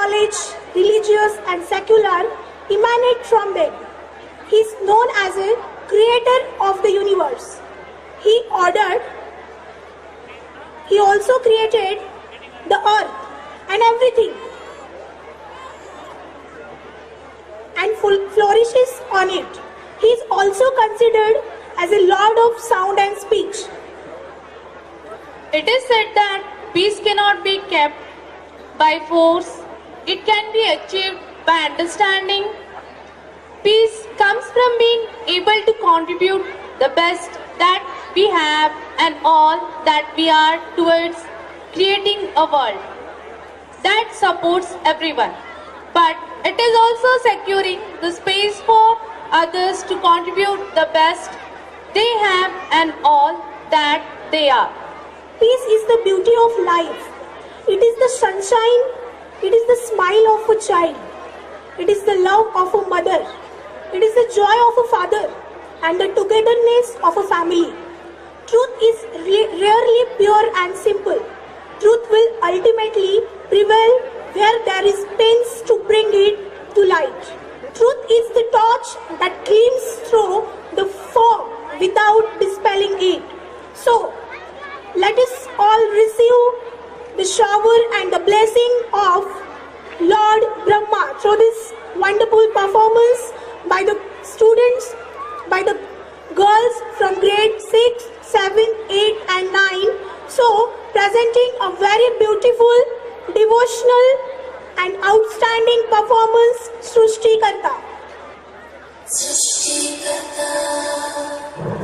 knowledge, religious and secular, emanate from them. He is known as a creator of the universe. He also created the earth and everything and flourishes on it. He is also considered as a lord of sound and speech. It is said that peace cannot be kept by force. It can be achieved by understanding. Peace comes from being able to contribute the best that we have and all that we are towards creating a world that supports everyone. But it is also securing the space for others to contribute the best they have and all that they are. Peace is the beauty of life. It is the sunshine. It is the smile of a child. It is the love of a mother. It is the joy of a father and the togetherness of a family. Truth is rarely pure and simple. Truth will ultimately prevail where there is pains to bring it to light. Truth is the torch that gleams through the fog without dispelling it. So, let us all receive the shower and the blessing of Lord Brahma through this wonderful performance by the students, by the girls from grade 6, 7, 8 and 9. So, presenting a very beautiful, devotional and outstanding performance, Srushti Karta. Srushti Karta.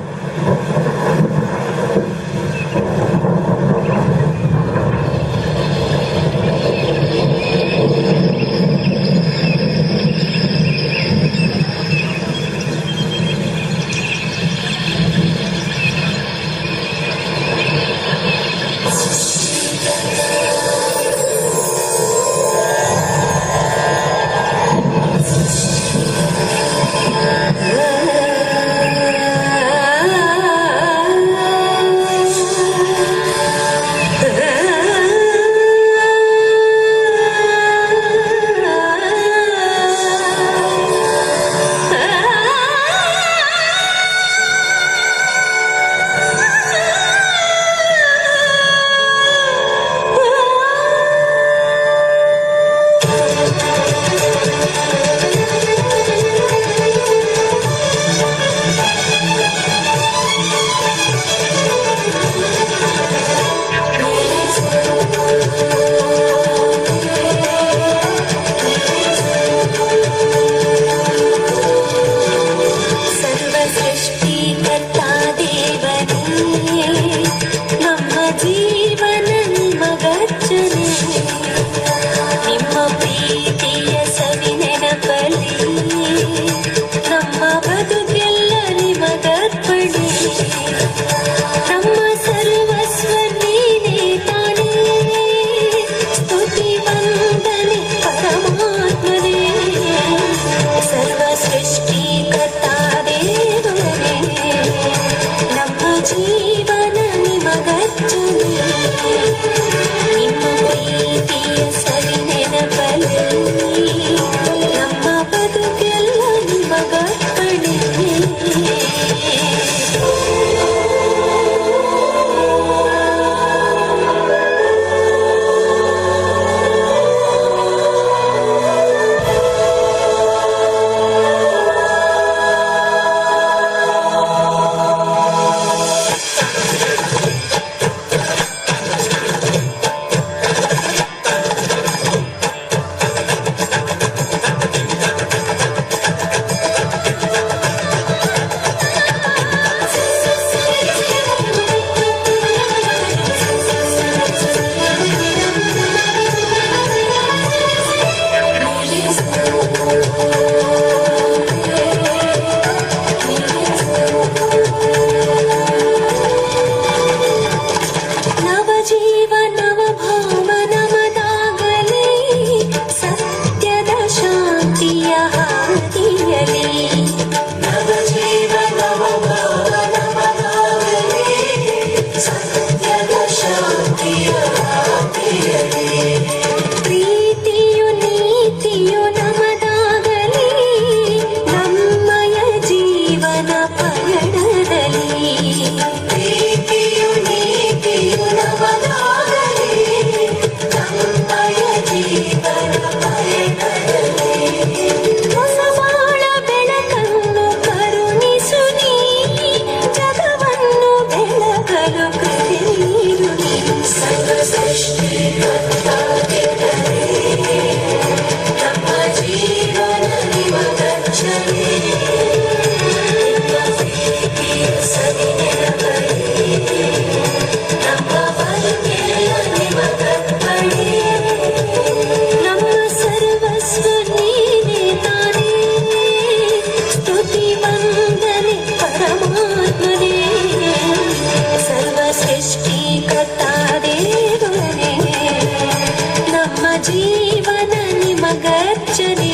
ಜೀವನ ನಿಮಗರ್ಚನೆ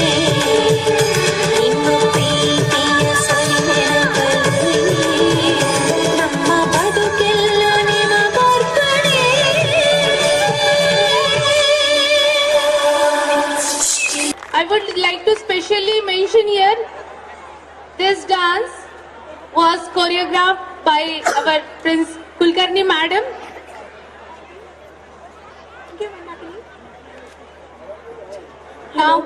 ನಿಮ್ಮ ಪ್ರೀತಿಯ ಸವಿನೆನಪಲ್ಲಿ ನಮ್ಮ ಬದುಕೆಲ್ಲ ನಿಮಗರ್ಪಣೆ. I would like to specially mention here, this dance was choreographed by our Prince Kulkarni Madam. Now,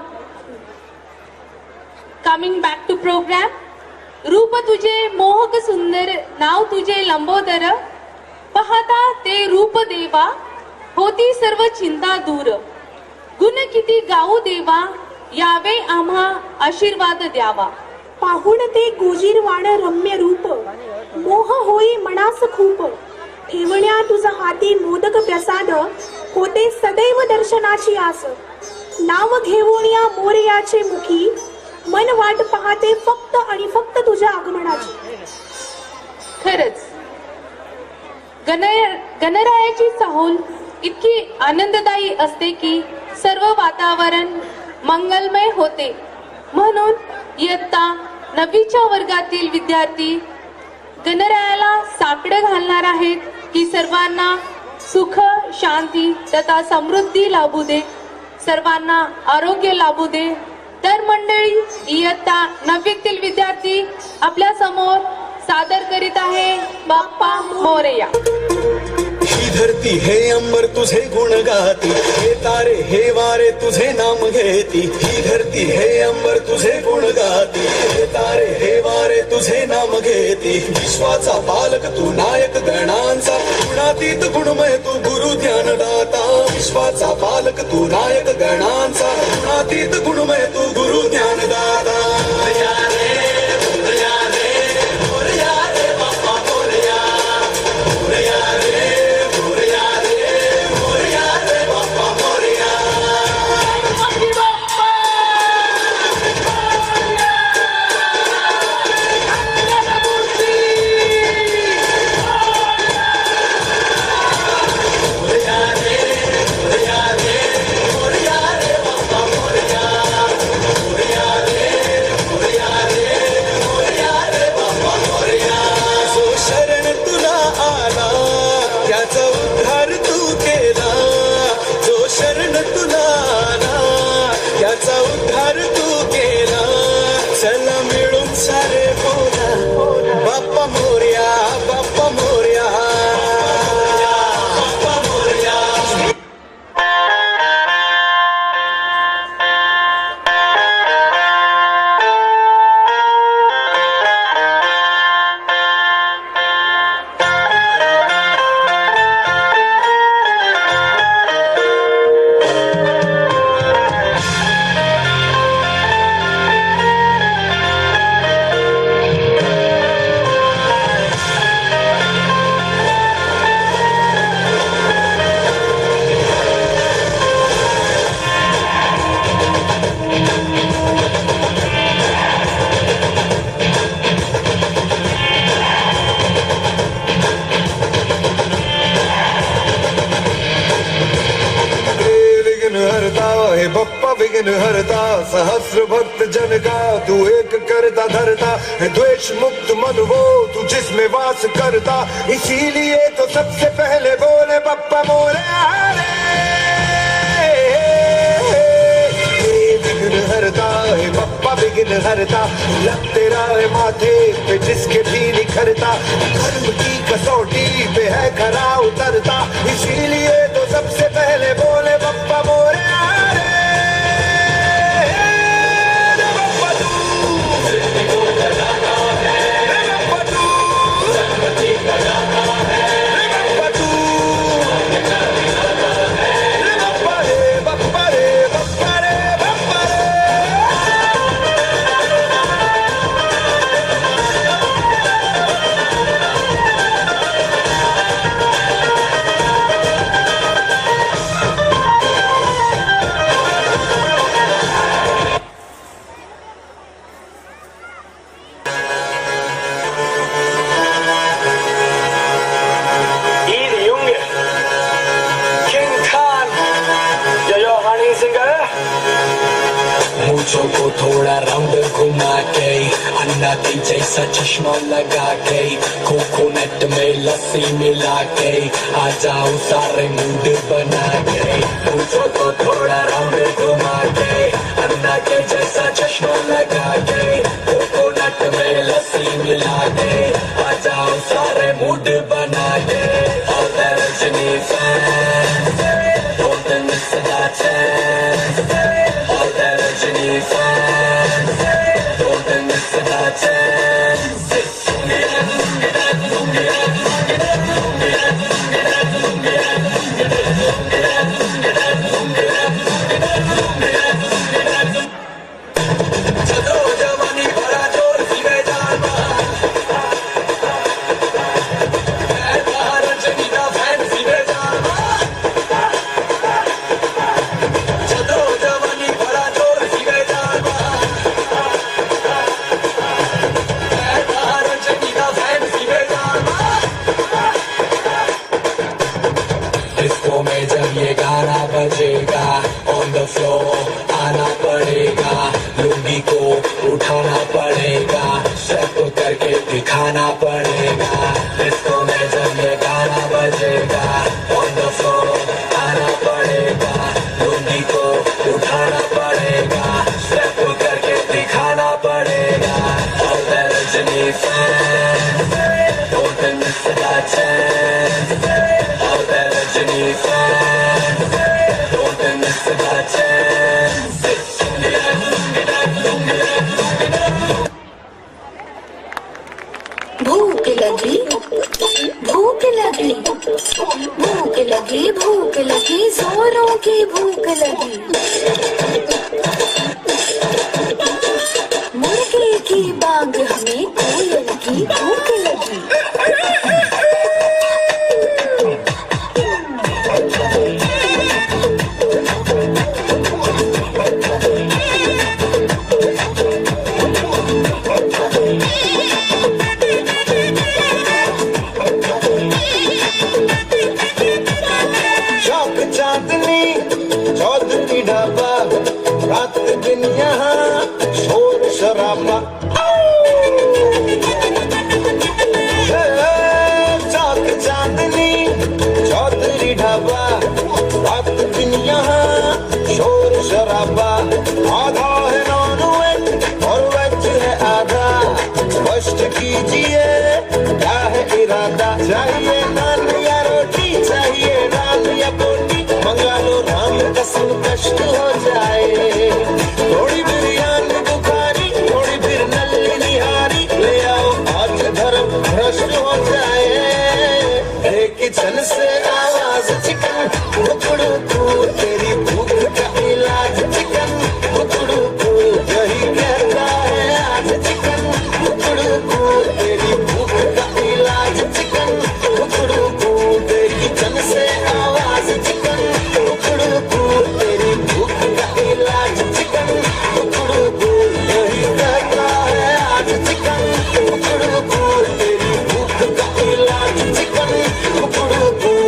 coming back to program, रूप तुझे मोहक सुंदर, नाव तुझे लंबोदर, पाहता ते रूप देवा, होती सर्व चिंता दूर. गुण किती गाऊ देवा, यावे आम्हा आशीर्वाद द्यावा. पाहून ते गोजीरवाण रम्य रूप, मोह होई मनास खूप. ठेवण्या तुझा हाती मोदक प्रसाद, होते सदैव दर्शनाची आस. नाव घेऊन या मोरयाचे मुखी, मन वाट पाहते फक्त आणि फक्त तुझ्या आगमनाची. खरंच गणरायाची चाहूल इतकी आनंददायी असते की सर्व वातावरण मंगलमय होते. म्हणून इयत्ता 9वीच्या वर्गातील विद्यार्थी गणरायाला साकडं घालणार आहेत की सर्वांना सुख, शांती तथा समृद्धी लाभू दे, सर्वांना आरोग्य लाभू दे. तर मंडळी, इयत्ता 9वीतील विद्यार्थी आपल्या समोर सादर करीत आहे बाप्पा मोरया. ही धरती हे अंबर तुझे गुण गाती, हे तारे हे वारे तुझे नाम घेती. ही धरती हे अंबर तुझे गुण गाती, हे तारे हे वारे तुझे नाम घेती. विश्वाचा पालक तू नायक गणांचा, गुणातीत गुणमय तू गुरु ज्ञानदाता. विश्वाचा पालक तू नायक गणांचा, गुणातीत गुणमय तू गुरु ज्ञानदाता. विघ्न हरता सहस्र भक्त जन का तू एक करता धरता है द्वेष मुक्त मन वो तू जिसमें वास करता इसीलिए तो सबसे पहले बोले बप्पा मोरे हरे विघ्न हरता है बप्पा विघ्न हरता लग तेरा है माथे पे जिसके भी निखरता कर्म की कसौटी पे है खरा उतरता इसीलिए तो सबसे पहले बोले बप्पा मोरे मूंछों को थोड़ा राउंड घुमा के, अन्ना की जैसा चश्मा लगा के, कोकोनट में लस्सी मिला के, आ जाओ सारे मूड बना के। मूंछों को थोड़ा राउंड घुमा के, अन्ना के जैसा चश्मा लगा के, कोकोनट में लस्सी मिला के, आ जाओ सारे मूड बना के। All the Rajini fans, don't miss that chance. All the Rajini fans, don't miss that chance. चलो जवानी बड़ा जोर सी में जाना, रजनी का फैन सी में जाना। चलो जवानी बड़ा जोर सी में जाना, रजनी का फैन सी में जाना। डिस्को में जब ये गाना बजेगा, ऑन द फ्लोर आना पड़ेगा, लुंगी को उठाना पड़ेगा, स्टेप करके दिखाना पड़ेगा। डिस्को में जब ये गाना बजेगा, ऑन द फ्लोर आना पड़ेगा, लुंगी को उठाना पड़ेगा, स्टेप करके दिखाना पड़ेगा। All the Rajini fans, don't miss that chance. All the Rajini fans, don't miss that chance. भूख लगी, भूख लगी, भूख लगी, भूख लगी, जोरों की भूख लगी। मुर्गे की बांग हमें कोयल की भूख लगी। शौक चांदनी चौधरी ढाबा, रात दिन यहाँ शोर शराबा। शौक चांदनी चौधरी ढाबा, रात दिन यहाँ शोर शराबा। आधा है नॉन वेज और वेज है आधा, स्पष्ट कीजिए क्या है इरादा। चाहिए नान या रोटी, चाहिए नान या बोटी, मंगा लो राम कसम कष्ट हो जाए। थोड़ी बिरयानी बुखारी, थोड़ी फिर नल्ली निहारी, ले आओ आज धर्म भ्रष्ट हो जाए। एक किचन से आवाज चिकन कुकड़ू को, तेरी भूख का इलाज चिकन कुकड़ू को, यही कहता है आज चिकन कुकड़ू को, तेरी भूख का इलाज चिकन कुकड़ू को, तेरी किचन से आवाज चिकन कुकड़ू को, तेरी भूख का इलाज चिकन कुकड़ू को, यही कहता है आज चिकन कुकड़ू को, तेरी भूख का इलाज चिकन कुकड़ू को।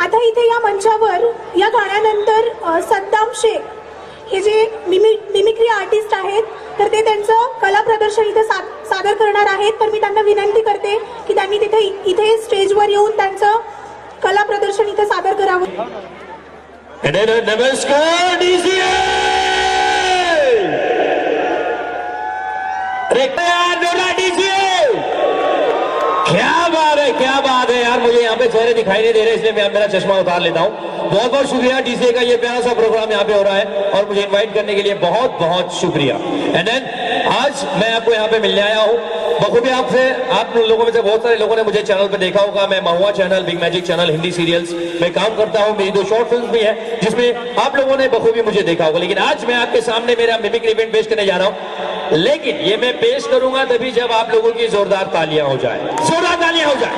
आता इथे या मंचावर या गाण्यानंतर सद्दाम शेख हे जे मिमिक्री आर्टिस्ट आहेत, तर ते त्यांचं कला प्रदर्शन इथे सादर करणार आहेत। तर मी त्यांना विनंती करते की त्यांनी इथे स्टेजवर येऊन त्यांचं कला प्रदर्शन इथे सादर करावं। नमस्कार डीसीए, क्या बात है यार। मुझे यहाँ पे चेहरे दिखाई नहीं दे रहे, इसलिए मैं मेरा चश्मा उतार लेता हूँ। बहुत बहुत शुक्रिया डीसीए का, ये प्यारा सा प्रोग्राम यहाँ पे हो रहा है और मुझे इनवाइट करने के लिए बहुत बहुत शुक्रिया। एंड देन आज मैं आपको यहाँ पे मिलने आया हूँ बखूबी आपसे। आप लोगों में से बहुत सारे लोगों ने मुझे चैनल पे देखा होगा। मैं Mahua channel, big magic channel, Hindi serials में काम करता हूँ। मेरी 2 शॉर्ट फिल्म भी है जिसमें आप लोगों ने बखूबी मुझे देखा होगा। लेकिन आज मैं आपके सामने मेरा मिमिक्री इवेंट पेश करने जा रहा हूँ। लेकिन ये मैं पेश करूंगा तभी जब आप लोगों की जोरदार तालियां हो जाए, जोरदार तालियां हो जाए।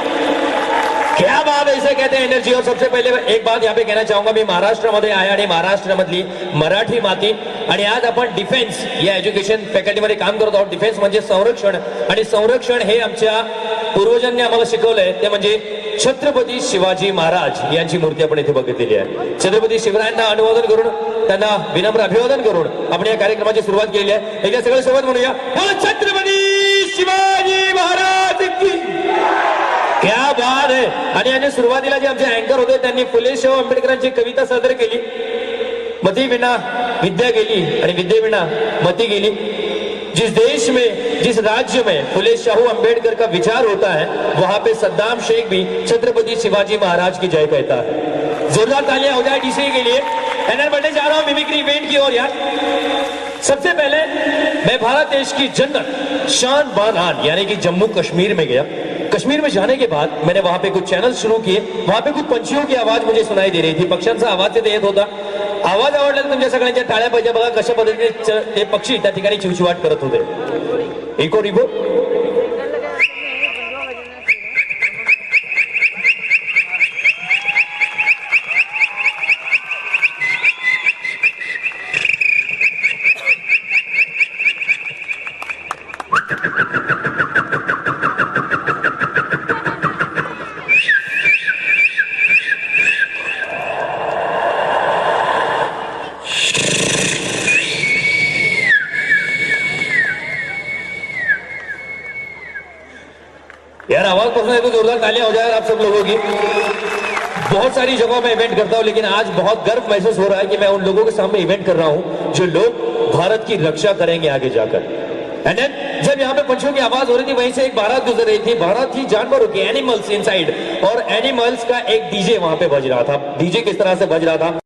क्या बात है, इसे कहते हैं एनर्जी। और सबसे पहिले एक बात यहाँ पे कहना चाहूंगा, मी महाराष्ट्रामध्ये आहे आणि महाराष्ट्रामधली मराठी माती, आणि आज आपण डिफेन्स या एज्युकेशन फॅकल्टीमध्ये काम करत आहोत. डिफेन्स म्हणजे संरक्षण, आणि संरक्षण हे आमच्या पूर्वजांनी आम्हाला शिकवलंय, ते म्हणजे छत्रपती शिवाजी महाराज यांची मूर्ती आपण इथे बघितलेली आहे. छत्रपती शिवरायांना अनुमोदन करून, त्यांना विनम्र अभिवादन करून आपण या कार्यक्रमाची सुरुवात केली आहे. एकदा सगळे सोबत म्हणूया, छत्रपती शिवाजी महाराज की. क्या बात है. आणि सुरुवातीला जे आमचे अँकर होते त्यांनी फुले शाहू आंबेडकरांची कविता सादर केली, मती विना विद्या गेली आणि विद्ये विना मती गेली. जिस देश में, जिस राज्य में फुले शाहू आंबेडकर का विचार होता है, वहां पे सद्दाम शेख भी छत्रपति शिवाजी महाराज की जय कहता है. जोरदार तालियां हो जाए डीसी के लिए. एंड बढ़ने जा रहा हूं मिमिक्री इवेंट की ओर. यार सबसे पहले मैं भारत देश की जन्नत शान बान आन यानी कि जम्मू कश्मीर में गया. कश्मीर में जाने के बाद मैंने वहां पे कुछ चॅनल सुरू किए. वहां पे कुछ पंछियों की आवाज मुझे सुनाई दे रही थी. पक्ष्यांचा आवाज तिथे येत होता. आवाज आवडला तर तुमच्या सगळ्यांच्या टाळ्या पाहिजे. बघा कशा पद्धतीने ते पक्षी त्या ठिकाणी चिवचिवाट करत होते. इको रिबो. यार आवाज पसंद है तो जोरदार तालियां हो जाए आप सब लोगों की. बहुत सारी जगहों में इवेंट करता हूं, लेकिन आज बहुत गर्व महसूस हो रहा है कि मैं उन लोगों के सामने इवेंट कर रहा हूं जो लोग भारत की रक्षा करेंगे आगे जाकर. एंड देन जब यहाँ पे पंछियों की आवाज हो रही थी, वहीं से एक बारात गुजर रही थी. बारात थी जानवरों की, एनिमल्स इनसाइड, और एनिमल्स का एक डीजे वहां पे बज रहा था. डीजे किस तरह से बज रहा था,